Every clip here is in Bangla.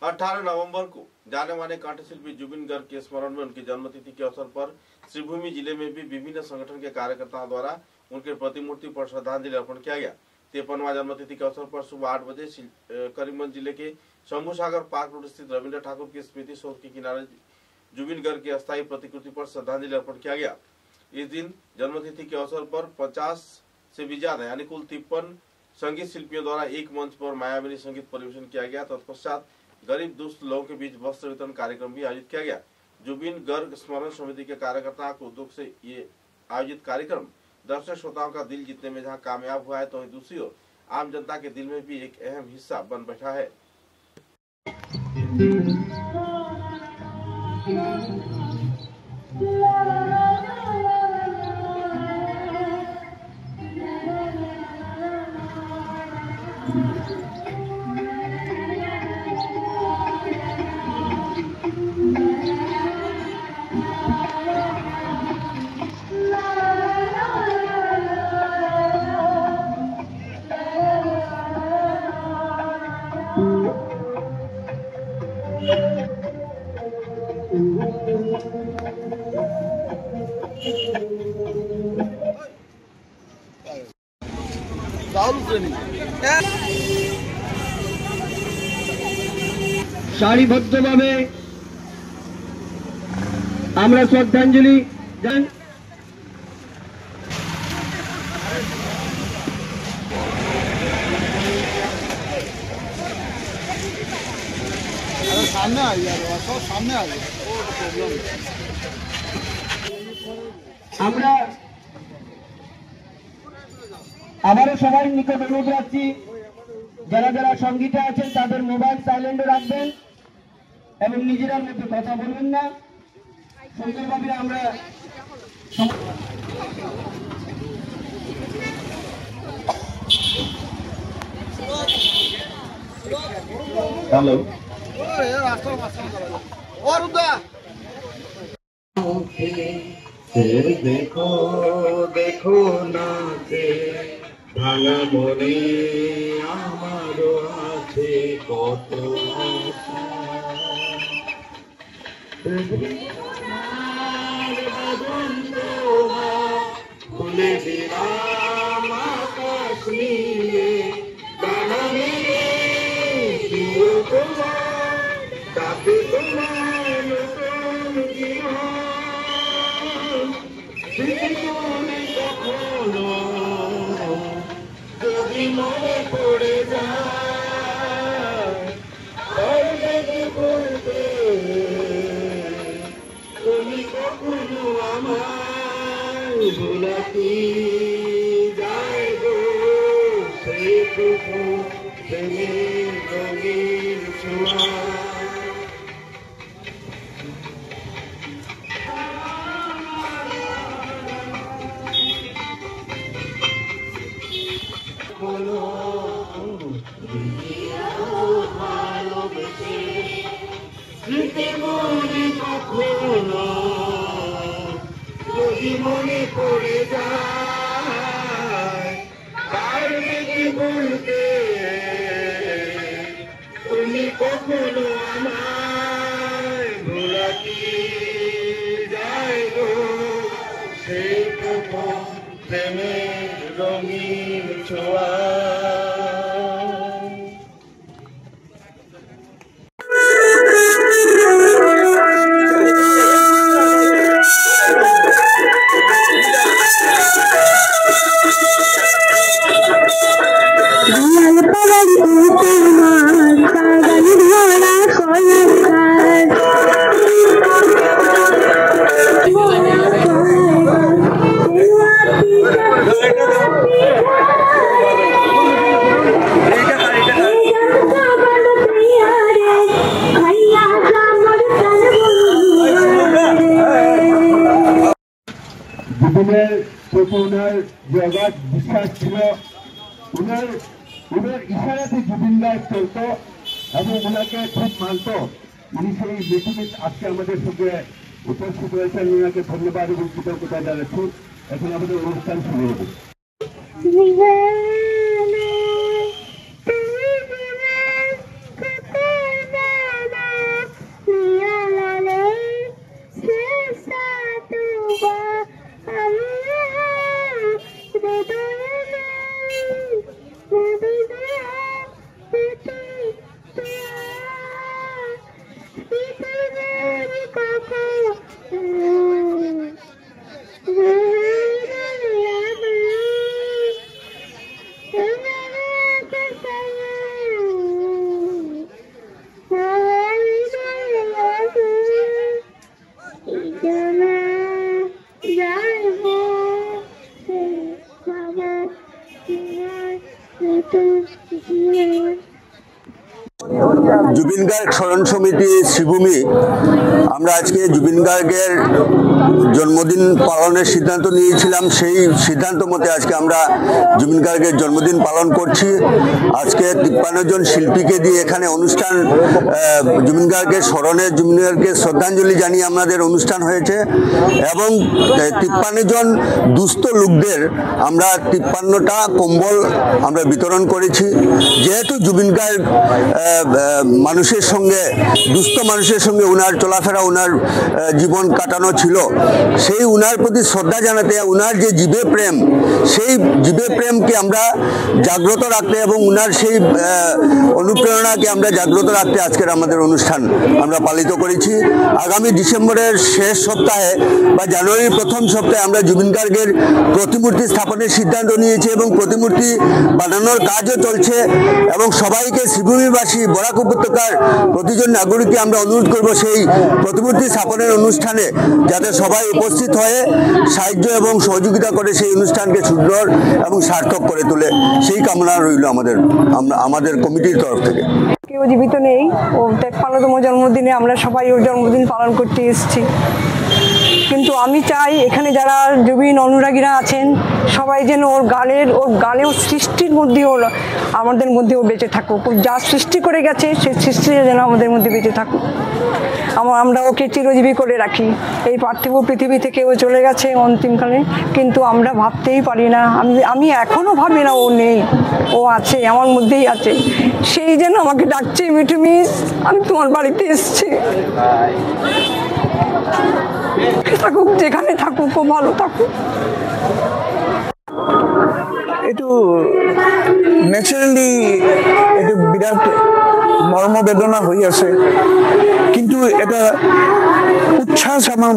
18 नवंबर को जाने माने कंठशिल्पी जुबिन गर्ग के स्मरण में उनकी जन्मतिथि के अवसर पर श्रीभूमि जिले में भी विभिन्न संगठन के कार्यकर्ताओं द्वारा उनके प्रतिमूर्ति पर श्रद्धांजलि अर्पण किया गया। 53वां जन्मतिथि के अवसर पर सुबह 8 बजे करीमगंज जिले के शंभू सागर पार्क रोड स्थित रविंद्र ठाकुर की स्मृति सौध के किनारे जुबिन गर्ग की अस्थायी प्रतिकृति पर श्रद्धांजलि अर्पण किया गया। इस दिन जन्मतिथि के अवसर पर 50 से भी ज्यादा यानी कुल 53 संगीत शिल्पियों द्वारा एक मंच पर मायाविनी संगीत परिवेशन किया गया। तत्पश्चात गरीब दुष्ट लोगों के बीच वस्त्र वितरण कार्यक्रम भी आयोजित किया गया। जुबिन गर्ग स्मरण समिति के कार्यकर्ताओं को उद्योग से ये आयोजित कार्यक्रम दर्शक श्रोताओं का दिल जीतने में जहां कामयाब हुआ है, तो दूसरी ओर आम जनता के दिल में भी एक अहम हिस्सा बन बैठा है। সারিবদ্ধভাবে আমরা শ্রদ্ধাঞ্জলি জানাই। सामने आ यार, सामने आ गया। আমরা আবারও সবাই নিকট অনুরোধ রাখছি, যারা যারা সঙ্গীতে আছেন তাদের মোবাইল সাইলেন্টে রাখবেন এবং নিজেরা মধ্যে কথা বলবেন না। সুন্দরভাবে আমরা हेलो और उधर देखो देखो ना के ভাঙা মনে আমারও আছে কত ভুলে দিলাম আকাশ নিয়ে ডানা মেলে তোমার তাতে তোমার নতুন জীবন জীবনে কখনো যদি মনে পড়ে যায় বলতে তুমি কখনো আমার ভোলাতে যায় গো সেইটুকু প্রেমের রঙের ছোঁয়া। মনে পড়ে যায় তার দেখি বলতে তুমি কখনো আমায় ভোলা কি যায় গো সেইটুকু প্রেমের রঙিন ছোঁয়া। জীবনের প্রতি ওনার যে অগাধ বিশ্বাস ছিল, ওনার ইশারাতে জুবিন গার্গ চলত এবং ওনাকে খুব মানত। উনি সেই মিটিংয়ে আজকে আমাদের সঙ্গে উপস্থিত হয়েছেন, ওনাকে ধন্যবাদ এবং কৃতজ্ঞতা জানাচ্ছি। এখন আমাদের অনুষ্ঠান শুরু হবে। জুবিন গার্গ স্মরণ সমিতি শ্রীভূমি আমরা আজকে জুবিন গার্গের জন্মদিন পালনের সিদ্ধান্ত নিয়েছিলাম। সেই সিদ্ধান্ত মতে আজকে আমরা জুবিন গার্গের জন্মদিন পালন করছি। আজকে 53 জন শিল্পীকে দিয়ে এখানে অনুষ্ঠান, জুবিন গার্গের স্মরণে জুবিন গার্গকে শ্রদ্ধাঞ্জলি জানিয়ে আমাদের অনুষ্ঠান হয়েছে এবং 53 জন দুস্থ লোকদের আমরা 53টা কম্বল আমরা বিতরণ করেছি। যেহেতু জুবিন গার্গ মানুষের সঙ্গে, দুস্থ মানুষের সঙ্গে উনার চলাফেরা, উনার জীবন কাটানো ছিল, সেই উনার প্রতি শ্রদ্ধা জানাতে, উনার যে জীবে প্রেম, সেই জীবে প্রেমকে আমরা জাগ্রত রাখতে এবং উনার সেই অনুপ্রেরণাকে আমরা জাগ্রত রাখতে আজকের আমাদের অনুষ্ঠান আমরা পালিত করেছি। আগামী ডিসেম্বরের শেষ সপ্তাহে বা জানুয়ারির প্রথম সপ্তাহে আমরা জুবিন গার্গের প্রতিমূর্তি স্থাপনের সিদ্ধান্ত নিয়েছি এবং প্রতিমূর্তি বানানোর কাজও চলছে এবং সবাইকে, শ্রীভূমিবাসী, বরাক উপত্যকার প্রতিজন নাগরিককে আমরা অনুরোধ করব সেই প্রতিমূর্তি স্থাপনের অনুষ্ঠানে যাতে সবাই উপস্থিত হয়ে সাহায্য এবং সহযোগিতা করে সেই অনুষ্ঠানকে সুন্দর এবং সার্থক করে তোলে, সেই কামনা রইল আমাদের কমিটির তরফ থেকে। কেউ জীবিত নেই, ও 53তম জন্মদিনে আমরা সবাই ওর জন্মদিন পালন করতে এসেছি। কিন্তু আমি চাই এখানে যারা জুবিন অনুরাগীরা আছেন সবাই যেন ওর গানে সৃষ্টির মধ্যেও আমাদের মধ্যেও বেঁচে থাকুক। যা সৃষ্টি করে গেছে সেই সৃষ্টি যেন আমাদের মধ্যে বেঁচে থাকুক। আমরা ওকে চিরজীবী করে রাখি। এই পার্থিব পৃথিবী থেকে ও চলে গেছে অন্তিমকালে, কিন্তু আমরা ভাবতেই পারি না, আমি এখনও ভাবি না ও নেই, ও আছে, আমার মধ্যেই আছে। সেই যেন আমাকে ডাকছে, মিঠু মিস আমি তোমার বাড়িতে এসেছি। থাকুক, যেখানে থাকুক, ও ভালো থাকুক। এইটো ন্যাচারালি এইটো বিৰাট মৰ্মবেদনা হৈ আছে, কিন্তু এটা উচ্ছ্বাস আমাৰ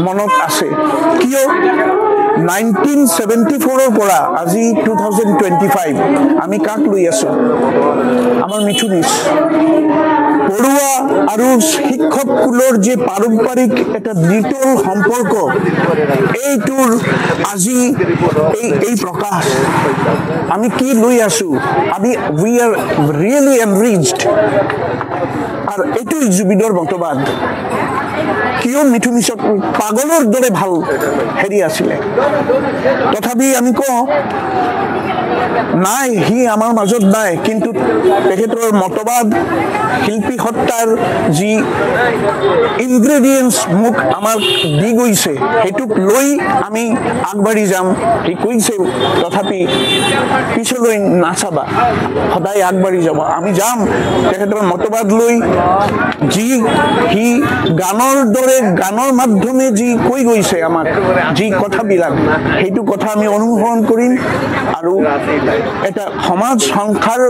মনত আছে। কিয় 1974 পৰা আজি 2025 আমি কাক লৈ আছো? আমাৰ মিঠু মিছ। পড়ুয়া আৰু শিক্ষক কুলৰ যে পাৰম্পৰিক এটা নিটল সম্পৰ্ক, এইটোৰ আজি এই প্ৰকাশ। আমি কি লৈ আছো? We are really enriched. আর এইটোই জুবিনৰ মতবাদ। কিয় মিঠু মিছক পাগলৰ দৰে ভাল হেৰি আছিলে, তথাপি আমি কওঁ নাই, সি আমাৰ মাজত নাই, কিন্তু তেখেতৰ মতবাদ, শিল্পী সত্তাৰ যি ইনগ্ৰেডিয়েণ্টছ মোক আমাক দি গৈছে, সেইটোক লৈ আমি আগবাঢ়ি যাম। সি কৈছে, তথাপি পিছলৈ নাচাবা, সদায় আগবাঢ়ি যাব। আমি যাম তেখেতৰ মতবাদ লৈ। যি সি গানৰ দৰে, গানৰ মাধ্যমে যি কৈ গৈছে আমাক, যি কথাবিলাক, সেইটো কথা আমি অনুসৰণ কৰিম আৰু এটা সমাজ সংসাৰ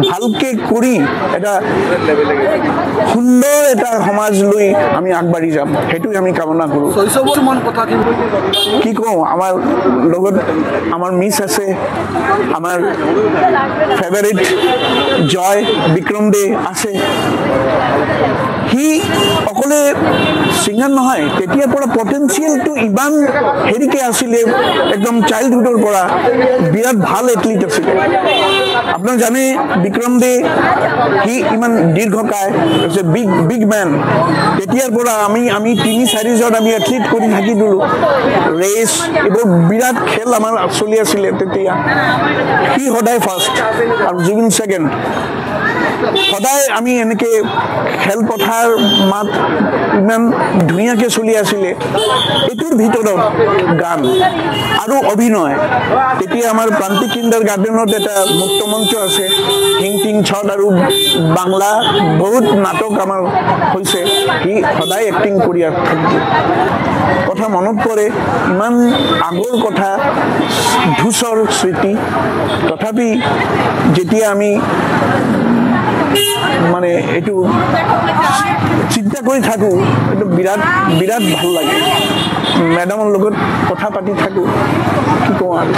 ভালকে কৰি এটা সুন্দৰ এটা সমাজ লৈ আমি আগবাঢ়ি যাম, সেইটোৱে আমি কামনা কৰোঁ। কি কওঁ, আমাৰ লগত আমাৰ মিছ আছে, আমাৰ ফেভাৰিট জয় বিক্ৰম দে আছে। সি অকলে ছিংগাৰ নহয়, তেতিয়াৰ পৰা পটেঞ্চিয়েলটো ইমান হেৰিকে আছিলে, একদম চাইল্ডহুডৰ পৰা বিৰাট ভাল এথলিট আছিলে। আপোনাৰ জানে বিক্ৰম দে, সি ইমান দীৰ্ঘকায় বিগ মেন। তেতিয়াৰ পৰা আমি 3-4 জন আমি এথলিট কৰি থাকি দিলোঁ। ৰেচ এইবোৰ বিৰাট খেল আমাৰ চলি আছিলে তেতিয়া। সি সদায় ফাৰ্ষ্ট আৰু জুবিন ছেকেণ্ড। সদায় আমি এনেকৈ খেলপথাৰ মাত ইমান ধুনীয়াকৈ চলি আছিলে। এইটোৰ ভিতৰত গান আৰু অভিনয়। তেতিয়া আমাৰ প্ৰান্তিক কিণ্ডাৰ গাৰ্ডেনত এটা মুক্ত মঞ্চ আছে, হিং টিং ছট আৰু বাংলা বহুত নাটক আমাৰ হৈছে। সি সদায় এক্টিং কৰি থাকিব। কথা মনত পৰে, ইমান আগৰ কথা, ধূসৰ স্মৃতি। তথাপি যেতিয়া আমি মানে এইটো চিন্তা কৰি থাকোঁ, এইটো বিৰাট ভাল লাগে। মেডামৰ লগত কথা পাতি থাকোঁ, কি কওঁ আৰু।